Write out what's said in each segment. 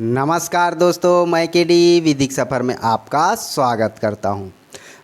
नमस्कार दोस्तों, मैं केडी विधिक सफ़र में आपका स्वागत करता हूं।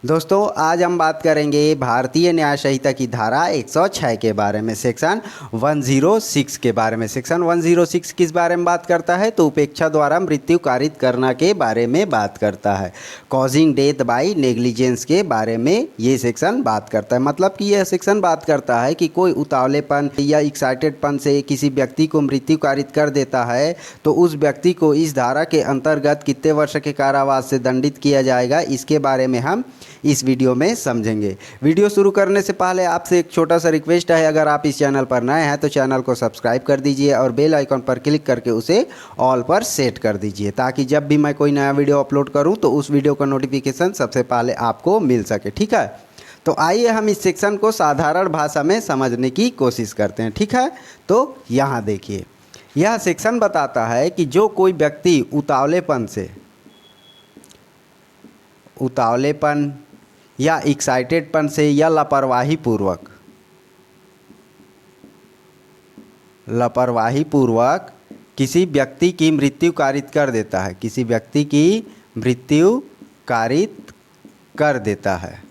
दोस्तों, आज हम बात करेंगे भारतीय न्याय संहिता की धारा 106 के बारे में, सेक्शन 106 के बारे में। सेक्शन 106 किस बारे में बात करता है? तो उपेक्षा द्वारा मृत्यु कारित करना के बारे में बात करता है। कॉजिंग डेथ बाय नेग्लिजेंस के बारे में ये सेक्शन बात करता है। मतलब कि यह सेक्शन बात करता है कि कोई उतावलेपन या एक्साइटेडपन से किसी व्यक्ति को मृत्यु कारित कर देता है तो उस व्यक्ति को इस धारा के अंतर्गत कितने वर्ष के कारावास से दंडित किया जाएगा, इसके बारे में हम इस वीडियो में समझेंगे। वीडियो शुरू करने से पहले आपसे एक छोटा सा रिक्वेस्ट है, अगर आप इस चैनल पर नए हैं तो चैनल को सब्सक्राइब कर दीजिए और बेल आइकन पर क्लिक करके उसे ऑल पर सेट कर दीजिए, ताकि जब भी मैं कोई नया वीडियो अपलोड करूं तो उस वीडियो का नोटिफिकेशन सबसे पहले आपको मिल सके। ठीक है, तो आइए हम इस सेक्शन को साधारण भाषा में समझने की कोशिश करते हैं। ठीक है, तो यहाँ देखिए, यह सेक्शन बताता है कि जो कोई व्यक्ति उतावलेपन या एक्साइटेडपन से या लापरवाही पूर्वक किसी व्यक्ति की मृत्यु कारित कर देता है, किसी व्यक्ति की मृत्यु कारित कर देता है।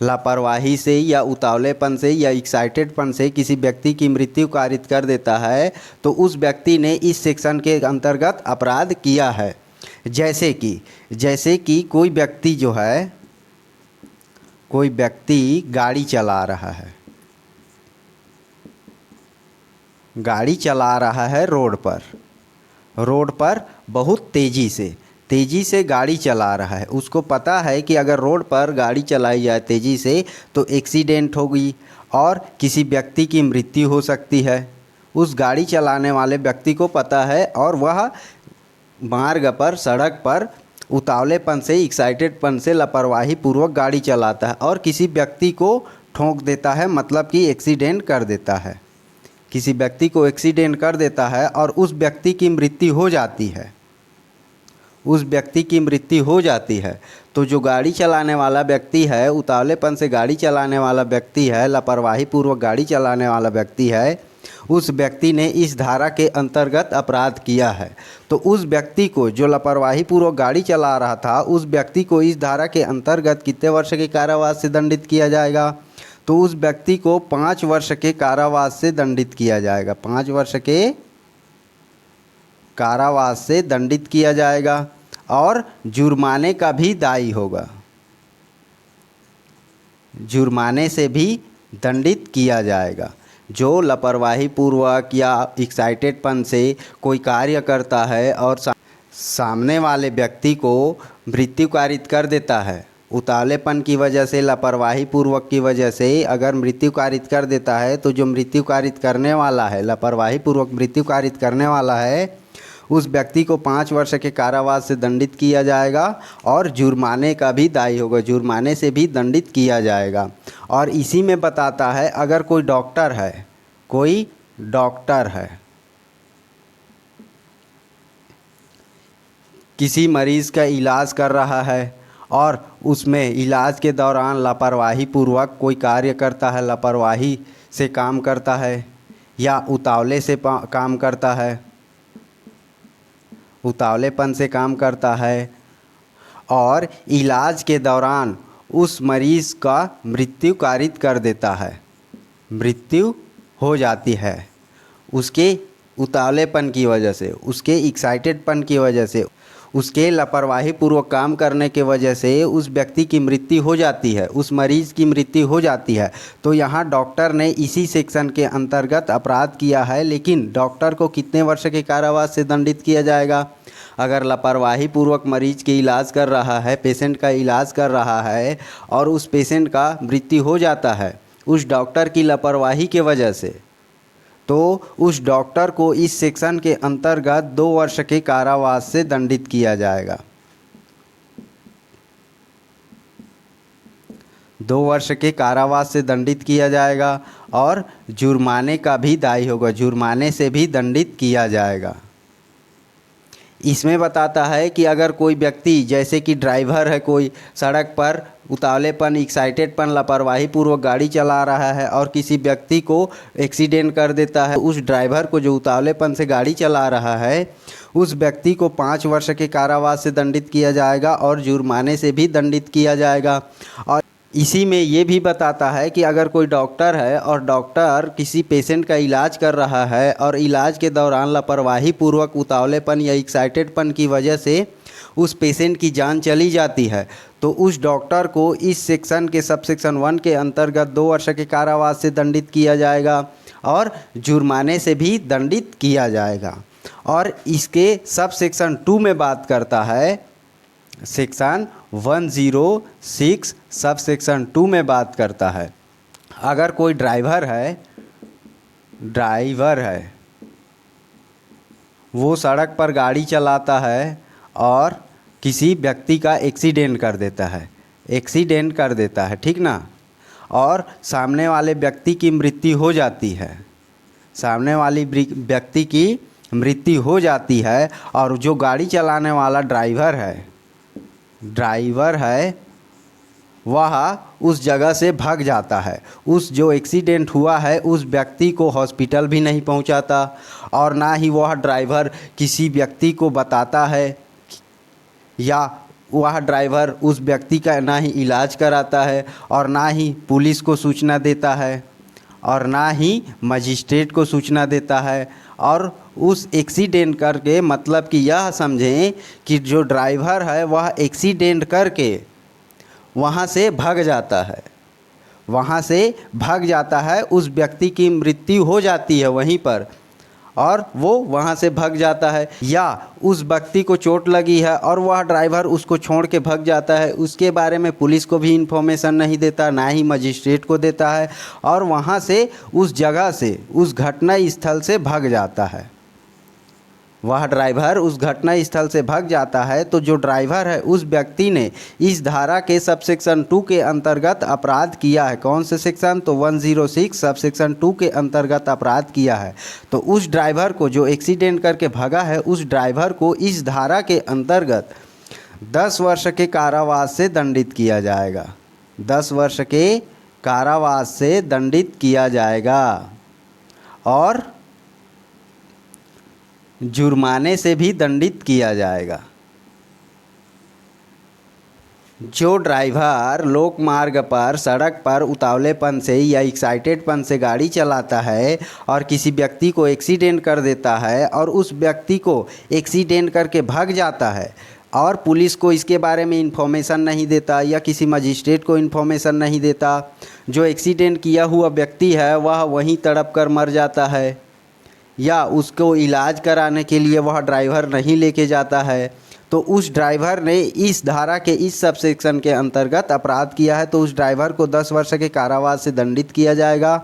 लापरवाही से या उतावलेपन से या एक्साइटेडपन से किसी व्यक्ति की मृत्यु कारित कर देता है तो उस व्यक्ति ने इस सेक्शन के अंतर्गत अपराध किया है। जैसे कि कोई व्यक्ति गाड़ी चला रहा है रोड पर बहुत तेज़ी से गाड़ी चला रहा है। उसको पता है कि अगर रोड पर गाड़ी चलाई जाए तेज़ी से तो एक्सीडेंट होगी और किसी व्यक्ति की मृत्यु हो सकती है। उस गाड़ी चलाने वाले व्यक्ति को पता है और वह सड़क पर उतावलेपन से, एक्साइटेडपन से लापरवाही पूर्वक गाड़ी चलाता है और किसी व्यक्ति को ठोंक देता है, मतलब कि एक्सीडेंट कर देता है। किसी व्यक्ति को एक्सीडेंट कर देता है और उस व्यक्ति की मृत्यु हो जाती है। तो जो गाड़ी चलाने वाला व्यक्ति है, उतावलेपन से गाड़ी चलाने वाला व्यक्ति है, लापरवाही पूर्वक गाड़ी चलाने वाला व्यक्ति है, उस व्यक्ति ने इस धारा के अंतर्गत अपराध किया है। तो उस व्यक्ति को, जो लापरवाही पूर्वक गाड़ी चला रहा था, उस व्यक्ति को इस धारा के अंतर्गत कितने वर्ष के कारावास से दंडित किया जाएगा? तो उस व्यक्ति को 5 वर्ष के कारावास से दंडित किया जाएगा। 5 वर्ष के कारावास से दंडित किया जाएगा और जुर्माने का भी दायी होगा। जुर्माने से भी दंडित किया जाएगा। जो लापरवाही पूर्वक या एक्साइटेडपन से कोई कार्य करता है और सामने वाले व्यक्ति को मृत्यु कारित कर देता है, उतावलेपन की वजह से, लापरवाही पूर्वक की वजह से अगर मृत्यु कारित कर देता है तो जो मृत्यु कारित करने वाला है, लापरवाही पूर्वक मृत्यु कारित करने वाला है, उस व्यक्ति को 5 वर्ष के कारावास से दंडित किया जाएगा और जुर्माने का भी दायी होगा। जुर्माने से भी दंडित किया जाएगा। और इसी में बताता है, अगर कोई डॉक्टर है किसी मरीज़ का इलाज कर रहा है और उसमें इलाज के दौरान लापरवाही पूर्वक कोई कार्य करता है, लापरवाही से काम करता है या उतावलेपन से काम करता है और इलाज के दौरान उस मरीज़ का मृत्यु कारित कर देता है, मृत्यु हो जाती है उसके उतावलेपन की वजह से, उसके एक्साइटेडपन की वजह से, उसके लापरवाही पूर्वक काम करने की वजह से उस व्यक्ति की मृत्यु हो जाती है, उस मरीज़ की मृत्यु हो जाती है। तो यहाँ डॉक्टर ने इसी सेक्शन के अंतर्गत अपराध किया है। लेकिन डॉक्टर को कितने वर्ष के कारावास से दंडित किया जाएगा? अगर लापरवाही पूर्वक मरीज के इलाज कर रहा है, पेशेंट का इलाज कर रहा है और उस पेशेंट का मृत्यु हो जाता है उस डॉक्टर की लापरवाही के वजह से, तो उस डॉक्टर को इस सेक्शन के अंतर्गत 2 वर्ष के कारावास से दंडित किया जाएगा। 2 वर्ष के कारावास से दंडित किया जाएगा और जुर्माने का भी दायी होगा। जुर्माने से भी दंडित किया जाएगा। इसमें बताता है कि अगर कोई व्यक्ति जैसे कि ड्राइवर है, कोई सड़क पर उतावलेपन, एक्साइटेडपन, लापरवाही पूर्वक गाड़ी चला रहा है और किसी व्यक्ति को एक्सीडेंट कर देता है, उस ड्राइवर को जो उतावलेपन से गाड़ी चला रहा है उस व्यक्ति को 5 वर्ष के कारावास से दंडित किया जाएगा और जुर्माने से भी दंडित किया जाएगा। और इसी में ये भी बताता है कि अगर कोई डॉक्टर है और डॉक्टर किसी पेशेंट का इलाज कर रहा है और इलाज के दौरान लापरवाही पूर्वक, उतावलेपन या एक्साइटेडपन की वजह से उस पेशेंट की जान चली जाती है, तो उस डॉक्टर को इस सेक्शन के सब सेक्शन 1 के अंतर्गत 2 वर्ष के कारावास से दंडित किया जाएगा और जुर्माने से भी दंडित किया जाएगा। और इसके सब सेक्शन 2 में बात करता है, सेक्शन 106 सब सेक्शन 2 में बात करता है, अगर कोई ड्राइवर है वो सड़क पर गाड़ी चलाता है और किसी व्यक्ति का एक्सीडेंट कर देता है, ठीक ना, और सामने वाले व्यक्ति की मृत्यु हो जाती है और जो गाड़ी चलाने वाला ड्राइवर है वह उस जगह से भाग जाता है, उस जो एक्सीडेंट हुआ है उस व्यक्ति को हॉस्पिटल भी नहीं पहुंचाता और ना ही वह ड्राइवर किसी व्यक्ति को बताता है या वह ड्राइवर उस व्यक्ति का ना ही इलाज कराता है और ना ही पुलिस को सूचना देता है और ना ही मजिस्ट्रेट को सूचना देता है। और उस एक्सीडेंट करके, मतलब कि यह समझें कि जो ड्राइवर है वह एक्सीडेंट करके वहाँ से भाग जाता है, उस व्यक्ति की मृत्यु हो जाती है वहीं पर और वो वहाँ से भाग जाता है, या उस व्यक्ति को चोट लगी है और वह ड्राइवर उसको छोड़ के भाग जाता है, उसके बारे में पुलिस को भी इन्फॉर्मेशन नहीं देता, ना ही मजिस्ट्रेट को देता है और वहाँ से, उस जगह से, उस घटना स्थल से भाग जाता है, वह ड्राइवर उस घटना स्थल से भाग जाता है, तो जो ड्राइवर है उस व्यक्ति ने इस धारा के सब सेक्शन 2 के अंतर्गत अपराध किया है। कौन से सेक्शन? तो 106 सब सेक्शन 2 के अंतर्गत अपराध किया है। तो उस ड्राइवर को, जो एक्सीडेंट करके भागा है, उस ड्राइवर को इस धारा के अंतर्गत 10 वर्ष के कारावास से दंडित किया जाएगा, 10 वर्ष के कारावास से दंडित किया जाएगा और जुर्माने से भी दंडित किया जाएगा। जो ड्राइवर लोक मार्ग पर, सड़क पर उतावलेपन से या एक्साइटेडपन से गाड़ी चलाता है और किसी व्यक्ति को एक्सीडेंट कर देता है और उस व्यक्ति को एक्सीडेंट करके भाग जाता है और पुलिस को इसके बारे में इन्फॉर्मेशन नहीं देता या किसी मजिस्ट्रेट को इन्फॉर्मेशन नहीं देता, जो एक्सीडेंट किया हुआ व्यक्ति है वह वहीं तड़प कर मर जाता है या उसको इलाज कराने के लिए वह ड्राइवर नहीं लेके जाता है, तो उस ड्राइवर ने इस धारा के इस सब सेक्शन के अंतर्गत अपराध किया है, तो उस ड्राइवर को 10 वर्ष के कारावास से दंडित किया जाएगा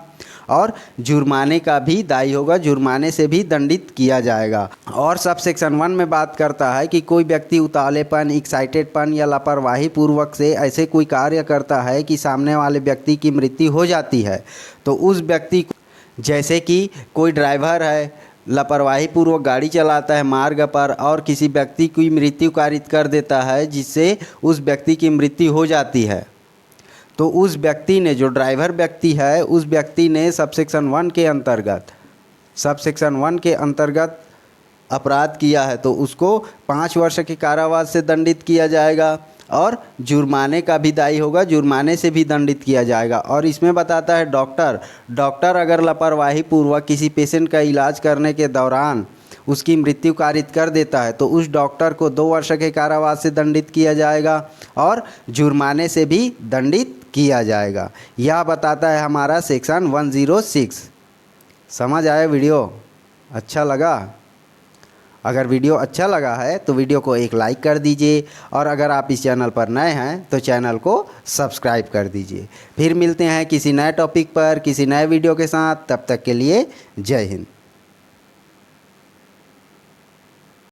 और जुर्माने का भी दायी होगा, जुर्माने से भी दंडित किया जाएगा। और सब सेक्शन 1 में बात करता है कि कोई व्यक्ति उतावलेपन, एक्साइटेडपन या लापरवाही पूर्वक से ऐसे कोई कार्य करता है कि सामने वाले व्यक्ति की मृत्यु हो जाती है, तो उस व्यक्ति को, जैसे कि कोई ड्राइवर है लापरवाही पूर्वक गाड़ी चलाता है मार्ग पर और किसी व्यक्ति की मृत्यु कारित कर देता है जिससे उस व्यक्ति की मृत्यु हो जाती है, तो उस व्यक्ति ने, जो ड्राइवर व्यक्ति है, उस व्यक्ति ने सब सेक्शन 1 के अंतर्गत अपराध किया है, तो उसको 5 वर्ष के कारावास से दंडित किया जाएगा और जुर्माने का भी दायी होगा, जुर्माने से भी दंडित किया जाएगा। और इसमें बताता है डॉक्टर अगर लापरवाही पूर्वक किसी पेशेंट का इलाज करने के दौरान उसकी मृत्यु कारित कर देता है, तो उस डॉक्टर को 2 वर्ष के कारावास से दंडित किया जाएगा और जुर्माने से भी दंडित किया जाएगा। यह बताता है हमारा सेक्शन 106। समझ आया? वीडियो अच्छा लगा? अगर वीडियो अच्छा लगा है तो वीडियो को एक लाइक कर दीजिए और अगर आप इस चैनल पर नए हैं तो चैनल को सब्सक्राइब कर दीजिए। फिर मिलते हैं किसी नए टॉपिक पर, किसी नए वीडियो के साथ। तब तक के लिए जय हिंद।